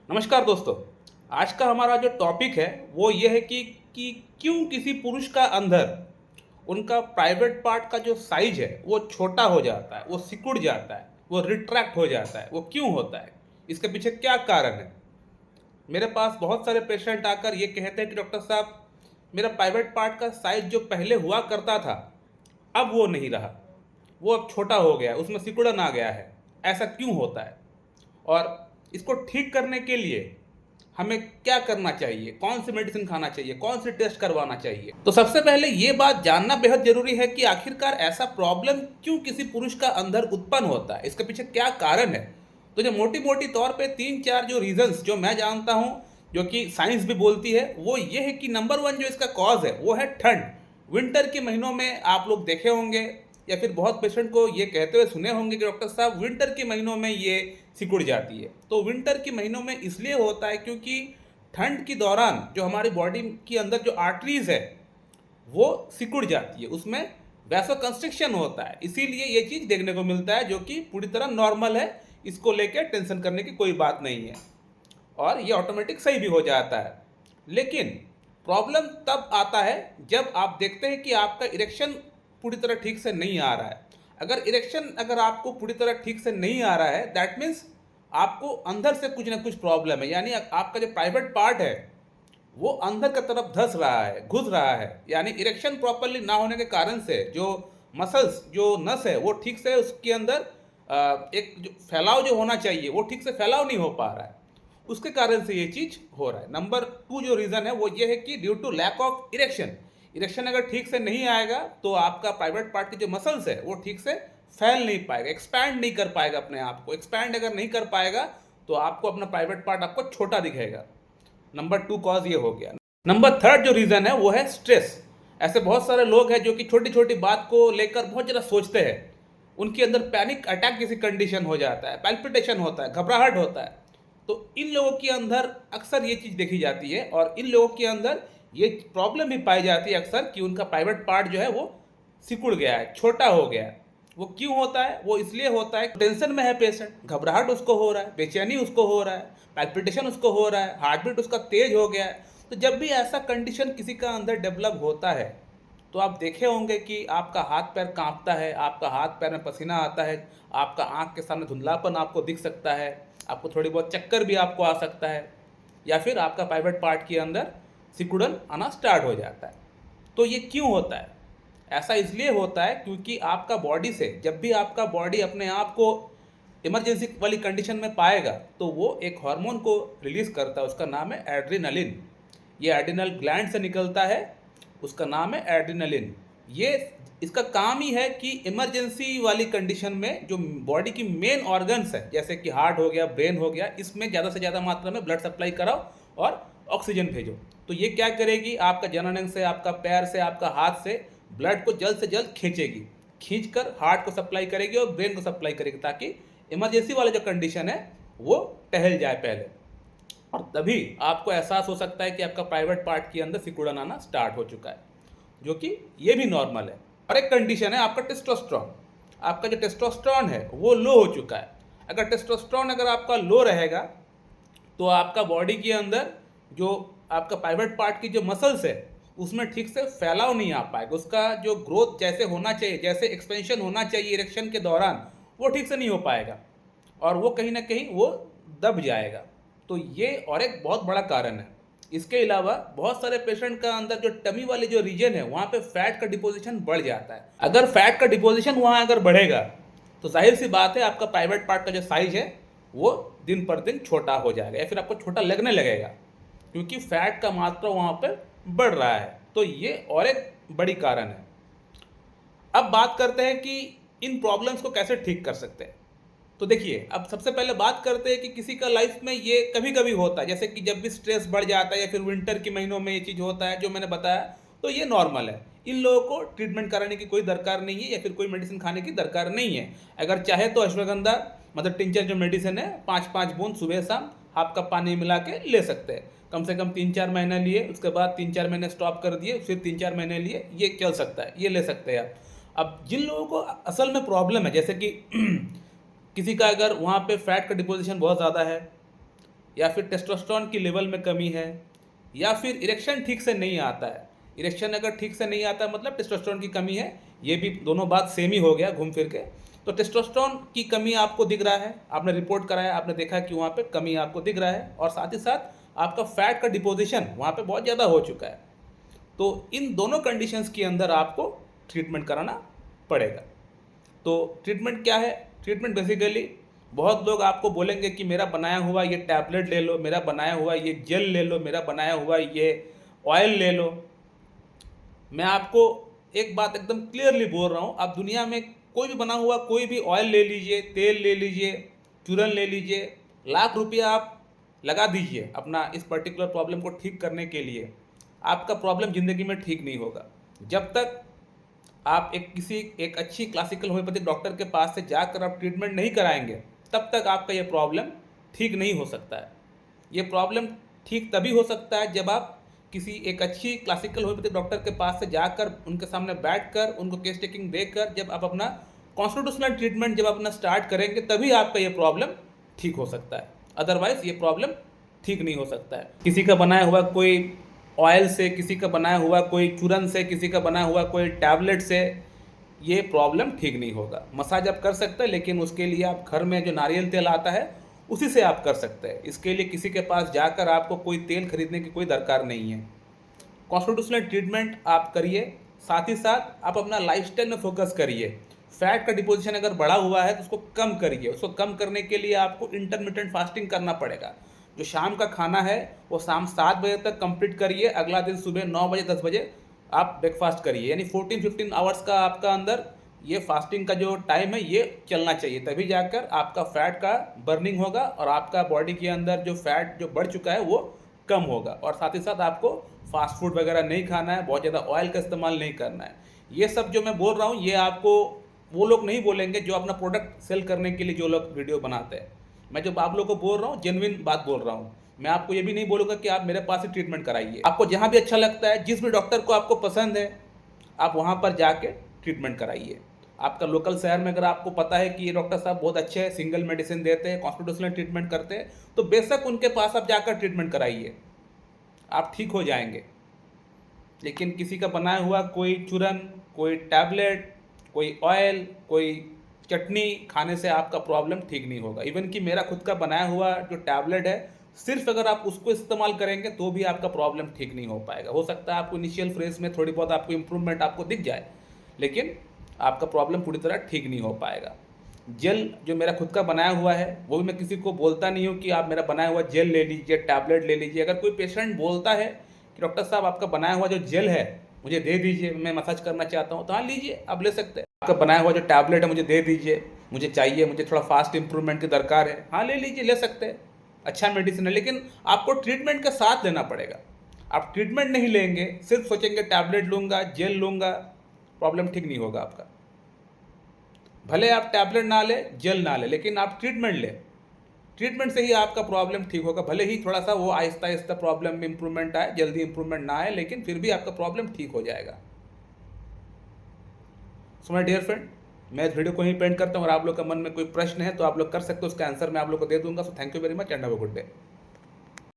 नमस्कार दोस्तों। आज का हमारा जो टॉपिक है वो ये है कि क्यों किसी पुरुष का अंदर उनका प्राइवेट पार्ट का जो साइज है वो छोटा हो जाता है, वो सिकुड़ जाता है, वो रिट्रैक्ट हो जाता है, वो क्यों होता है, इसके पीछे क्या कारण है। मेरे पास बहुत सारे पेशेंट आकर ये कहते हैं कि डॉक्टर साहब, मेरा प्राइवेट पार्ट का साइज जो पहले हुआ करता था अब वो नहीं रहा, वो अब छोटा हो गया, उसमें सिकुड़न आ गया है। ऐसा क्यों होता है और इसको ठीक करने के लिए हमें क्या करना चाहिए, कौन सी मेडिसिन खाना चाहिए, कौन सी टेस्ट करवाना चाहिए। तो सबसे पहले ये बात जानना बेहद जरूरी है कि आखिरकार ऐसा प्रॉब्लम क्यों किसी पुरुष का अंदर उत्पन्न होता है, इसके पीछे क्या कारण है। तो जो मोटी मोटी तौर पे तीन चार जो रीजंस जो मैं जानता हूँ, जो कि साइंस भी बोलती है, वो ये है कि नंबर वन जो इसका कॉज है वो है ठंड। विंटर के महीनों में आप लोग देखे होंगे या फिर बहुत पेशेंट को ये कहते हुए सुने होंगे कि डॉक्टर साहब विंटर के महीनों में ये सिकुड़ जाती है। तो विंटर के महीनों में इसलिए होता है क्योंकि ठंड के दौरान जो हमारी बॉडी के अंदर जो आर्टरीज है वो सिकुड़ जाती है, उसमें वैसो कंस्ट्रिक्शन होता है, इसीलिए ये चीज़ देखने को मिलता है, जो कि पूरी तरह नॉर्मल है। इसको लेकर टेंशन करने की कोई बात नहीं है और ये ऑटोमेटिक सही भी हो जाता है। लेकिन प्रॉब्लम तब आता है जब आप देखते हैं कि आपका इरेक्शन पूरी तरह ठीक से नहीं आ रहा है। अगर आपको पूरी तरह ठीक से नहीं आ रहा है, दैट मीन्स आपको अंदर से कुछ ना कुछ प्रॉब्लम है, यानी आपका जो प्राइवेट पार्ट है वो अंदर की तरफ धस रहा है, घुस रहा है। यानी इरेक्शन प्रॉपरली ना होने के कारण से जो मसल्स, जो नस है, वो ठीक से उसके अंदर एक जो फैलाव जो होना चाहिए वो ठीक से फैलाव नहीं हो पा रहा है, उसके कारण से ये चीज़ हो रहा है। नंबर टू जो रीज़न है वो ये है कि due to lack of erection. Erection अगर ठीक से नहीं आएगा तो आपका प्राइवेट पार्ट की जो मसल्स है वो ठीक से फैल नहीं पाएगा, एक्सपैंड नहीं कर पाएगा अपने आप को। एक्सपैंड अगर नहीं कर पाएगा तो आपको अपना प्राइवेट पार्ट आपको छोटा दिखेगा। नंबर टू कॉज ये हो गया। नंबर थर्ड जो रीज़न है वो है स्ट्रेस। ऐसे बहुत सारे लोग हैं जो कि छोटी छोटी बात को लेकर बहुत ज़्यादा सोचते हैं, उनके अंदर पैनिक अटैक जैसी कंडीशन हो जाता है, पैल्पिटेशन होता है, घबराहट होता है। तो इन लोगों के अंदर अक्सर ये चीज़ देखी जाती है और इन लोगों के अंदर ये प्रॉब्लम भी पाई जाती है अक्सर कि उनका प्राइवेट पार्ट जो है वो सिकुड़ गया है, छोटा हो गया है। वो क्यों होता है? वो इसलिए होता है, टेंशन में है पेशेंट, घबराहट उसको हो रहा है, बेचैनी उसको हो रहा है, पैल्पिटेशन उसको हो रहा है, हार्ट बीट उसका तेज हो गया है। तो जब भी ऐसा कंडीशन किसी का अंदर डेवलप होता है तो आप देखे होंगे कि आपका हाथ पैर कांपता है, आपका हाथ पैर में पसीना आता है, आपका आंख के सामने धुंधलापन आपको दिख सकता है, आपको थोड़ी बहुत चक्कर भी आपको आ सकता है, या फिर आपका प्राइवेट पार्ट के अंदर सिकुड़न आना स्टार्ट हो जाता है। तो ये क्यों होता है? ऐसा इसलिए होता है क्योंकि आपका बॉडी से, जब भी आपका बॉडी अपने आप को इमरजेंसी वाली कंडीशन में पाएगा तो वो एक हार्मोन को रिलीज करता है, उसका नाम है एड्रेनलिन। ये एड्रिनल ग्लैंड से निकलता है, उसका नाम है एड्रेनलिन। ये इसका काम ही है कि इमरजेंसी वाली कंडीशन में जो बॉडी की मेन ऑर्गन्स है, जैसे कि हार्ट हो गया, ब्रेन हो गया, इसमें ज़्यादा से ज़्यादा मात्रा में ब्लड सप्लाई कराओ और ऑक्सीजन भेजो। तो ये क्या करेगी, आपका जननांग से, आपका पैर से, आपका हाथ से ब्लड को जल्द से जल्द खींचेगी, खींच कर हार्ट को सप्लाई करेगी और ब्रेन को सप्लाई करेगी, ताकि इमरजेंसी वाला जो कंडीशन है वो टहल जाए पहले। और तभी आपको एहसास हो सकता है कि आपका प्राइवेट पार्ट के अंदर सिकुड़न आना स्टार्ट हो चुका है, जो कि ये भी नॉर्मल है। और एक कंडीशन है आपका टेस्टोस्टेरोन। आपका जो टेस्टोस्टेरोन है वो लो हो चुका है। अगर टेस्टोस्टेरोन अगर आपका लो रहेगा तो आपका बॉडी के अंदर जो आपका प्राइवेट पार्ट की जो मसल्स है उसमें ठीक से फैलाव नहीं आ पाएगा, उसका जो ग्रोथ जैसे होना चाहिए, जैसे एक्सपेंशन होना चाहिए इरेक्शन के दौरान, वो ठीक से नहीं हो पाएगा और वो कहीं ना कहीं वो दब जाएगा। तो ये और एक बहुत बड़ा कारण है। इसके अलावा बहुत सारे पेशेंट का अंदर जो टमी वाले जो रीजन है वहाँ पे फैट का डिपोजिशन बढ़ जाता है। अगर फैट का डिपोजिशन वहाँ अगर बढ़ेगा तो जाहिर सी बात है आपका प्राइवेट पार्ट का जो साइज है वो दिन पर दिन छोटा हो जाएगा या फिर आपको छोटा लगने लगेगा, क्योंकि फैट का मात्रा वहाँ पर बढ़ रहा है। तो ये और एक बड़ी कारण है। अब बात करते हैं कि इन प्रॉब्लम्स को कैसे ठीक कर सकते हैं। तो देखिए, अब सबसे पहले बात करते हैं कि किसी का लाइफ में ये कभी कभी होता है, जैसे कि जब भी स्ट्रेस बढ़ जाता है या फिर विंटर के महीनों में ये चीज़ होता है जो मैंने बताया, तो ये नॉर्मल है। इन लोगों को ट्रीटमेंट कराने की कोई दरकार नहीं है या फिर कोई मेडिसिन खाने की दरकार नहीं है। अगर चाहे तो अश्वगंधा मतलब टिंचर जो मेडिसिन है 5-5 बूंद सुबह शाम हाफ कप पानी मिला के ले सकते हैं। कम से कम 3-4 महीने लिए, उसके बाद 3-4 महीने स्टॉप कर दिए, फिर 3-4 महीने लिए, ये चल सकता है, ये ले सकते हैं आप। अब जिन लोगों को असल में प्रॉब्लम है, जैसे कि किसी का अगर वहाँ पे फैट का डिपोजिशन बहुत ज़्यादा है, या फिर टेस्टोस्टेरोन की लेवल में कमी है, या फिर इरेक्शन ठीक से नहीं आता है। इरेक्शन अगर ठीक से नहीं आता मतलब टेस्टोस्टेरोन की कमी है, ये भी दोनों बात सेम ही हो गया घूम फिर के। तो टेस्टोस्टेरोन की कमी आपको दिख रहा है, आपने रिपोर्ट कराया, आपने देखा कि वहाँ पे कमी आपको दिख रहा है, और साथ ही साथ आपका फैट का डिपोजिशन वहाँ पे बहुत ज़्यादा हो चुका है। तो इन दोनों कंडीशंस के अंदर आपको ट्रीटमेंट कराना पड़ेगा। तो ट्रीटमेंट क्या है? ट्रीटमेंट बेसिकली बहुत लोग आपको बोलेंगे कि मेरा बनाया हुआ ये टैबलेट ले लो, मेरा बनाया हुआ ये जेल ले लो, मेरा बनाया हुआ ये ऑयल ले लो। मैं आपको एक बात एकदम क्लियरली बोल रहा हूँ, आप दुनिया में कोई भी बना हुआ कोई भी ऑयल ले लीजिए, तेल ले लीजिए, चूरन ले लीजिए, लाख रुपया आप लगा दीजिए अपना इस पर्टिकुलर प्रॉब्लम को ठीक करने के लिए, आपका प्रॉब्लम ज़िंदगी में ठीक नहीं होगा। जब तक आप एक अच्छी क्लासिकल होम्योपैथिक डॉक्टर के पास से जाकर आप ट्रीटमेंट नहीं कराएंगे, तब तक आपका ये प्रॉब्लम ठीक नहीं हो सकता है। ये प्रॉब्लम ठीक तभी हो सकता है जब आप किसी एक अच्छी क्लासिकल होम्योपैथिक डॉक्टर के पास से जाकर उनके सामने बैठकर उनको केस टेकिंग देकर जब आप अपना कॉन्स्टिट्यूशनल ट्रीटमेंट जब अपना स्टार्ट करेंगे, तभी आपका ये प्रॉब्लम ठीक हो सकता है। अदरवाइज ये प्रॉब्लम ठीक नहीं हो सकता है। किसी का बनाया हुआ कोई ऑयल से, किसी का बनाया हुआ कोई चूरन से, किसी का बनाया हुआ कोई टैबलेट से ये प्रॉब्लम ठीक नहीं होगा। मसाज आप कर सकते हैं, लेकिन उसके लिए आप घर में जो नारियल तेल आता है उसी से आप कर सकते हैं। इसके लिए किसी के पास जाकर आपको कोई तेल खरीदने की कोई दरकार नहीं है। कॉन्स्टिट्यूशनल ट्रीटमेंट आप करिए, साथ ही साथ आप अपना लाइफस्टाइल में फोकस करिए। फैट का डिपोजिशन अगर बढ़ा हुआ है तो उसको कम करिए। उसको कम करने के लिए आपको इंटरमिटेंट फास्टिंग करना पड़ेगा। जो शाम का खाना है वो शाम 7 बजे तक कंप्लीट करिए, अगला दिन सुबह 9 बजे 10 बजे आप ब्रेकफास्ट करिए। यानी 14-15 आवर्स का आपका अंदर ये फास्टिंग का जो टाइम है ये चलना चाहिए, तभी जाकर आपका फैट का बर्निंग होगा और आपका बॉडी के अंदर जो फैट जो बढ़ चुका है वो कम होगा। और साथ ही साथ आपको फास्ट फूड वगैरह नहीं खाना है, बहुत ज़्यादा ऑयल का इस्तेमाल नहीं करना है। ये सब जो मैं बोल रहा हूँ ये आपको वो लोग नहीं बोलेंगे जो अपना प्रोडक्ट सेल करने के लिए जो लोग वीडियो बनाते हैं। मैं जो आप लोगों को बोल रहा हूँ जेन्युइन बात बोल रहा हूँ। मैं आपको ये भी नहीं बोलूँगा कि आप मेरे पास ही ट्रीटमेंट कराइए। आपको जहाँ भी अच्छा लगता है, जिस भी डॉक्टर को आपको पसंद है, आप वहाँ पर जाके ट्रीटमेंट कराइए। आपका लोकल शहर में अगर आपको पता है कि ये डॉक्टर साहब बहुत अच्छे हैं, सिंगल मेडिसिन देते हैं, कॉन्स्टिट्यूशनल ट्रीटमेंट करते हैं, तो बेशक उनके पास आप जाकर ट्रीटमेंट कराइए, आप ठीक हो जाएंगे। लेकिन किसी का बनाया हुआ कोई चूरन, कोई टैबलेट, कोई ऑयल, कोई चटनी खाने से आपका प्रॉब्लम ठीक नहीं होगा। इवन कि मेरा खुद का बनाया हुआ जो टैबलेट है, सिर्फ अगर आप उसको इस्तेमाल करेंगे तो भी आपका प्रॉब्लम ठीक नहीं हो पाएगा। हो सकता है आपको इनिशियल फेज में थोड़ी बहुत आपको इम्प्रूवमेंट आपको दिख जाए, लेकिन आपका प्रॉब्लम पूरी तरह ठीक नहीं हो पाएगा। जेल जो मेरा खुद का बनाया हुआ है वो भी मैं किसी को बोलता नहीं हूँ कि आप मेरा बनाया हुआ जेल ले लीजिए, टैबलेट ले लीजिए। अगर कोई पेशेंट बोलता है कि डॉक्टर साहब आपका बनाया हुआ जो जेल है मुझे दे दीजिए, मैं मसाज करना चाहता हूँ, तो हाँ लीजिए, आप ले सकते हैं। आपका बनाया हुआ जो टैबलेट है मुझे दे दीजिए, मुझे चाहिए, मुझे थोड़ा फास्ट इंप्रूवमेंट की दरकार है, हाँ ले लीजिए, ले सकते हैं, अच्छा मेडिसिन है। लेकिन आपको ट्रीटमेंट का साथ लेना पड़ेगा। आप ट्रीटमेंट नहीं लेंगे, सिर्फ सोचेंगे टैबलेट लूँगा, जेल लूँगा, प्रॉब्लम ठीक नहीं होगा आपका। भले आप टैबलेट ना ले, जेल ना ले, लेकिन आप ट्रीटमेंट लें। ट्रीटमेंट से ही आपका प्रॉब्लम ठीक होगा। भले ही थोड़ा सा वो आहिस्ता आहिस्ता प्रॉब्लम में इंप्रूवमेंट आए, जल्दी इंप्रूवमेंट ना आए, लेकिन फिर भी आपका प्रॉब्लम ठीक हो जाएगा। सो माय डियर फ्रेंड, मैं इस वीडियो को ही पेंट करता हूँ। और आप लोग का मन में कोई प्रश्न है तो आप लोग कर सकते हो, उसका आंसर मैं आप लोग को दे दूंगा। So thank you very much and have a good day.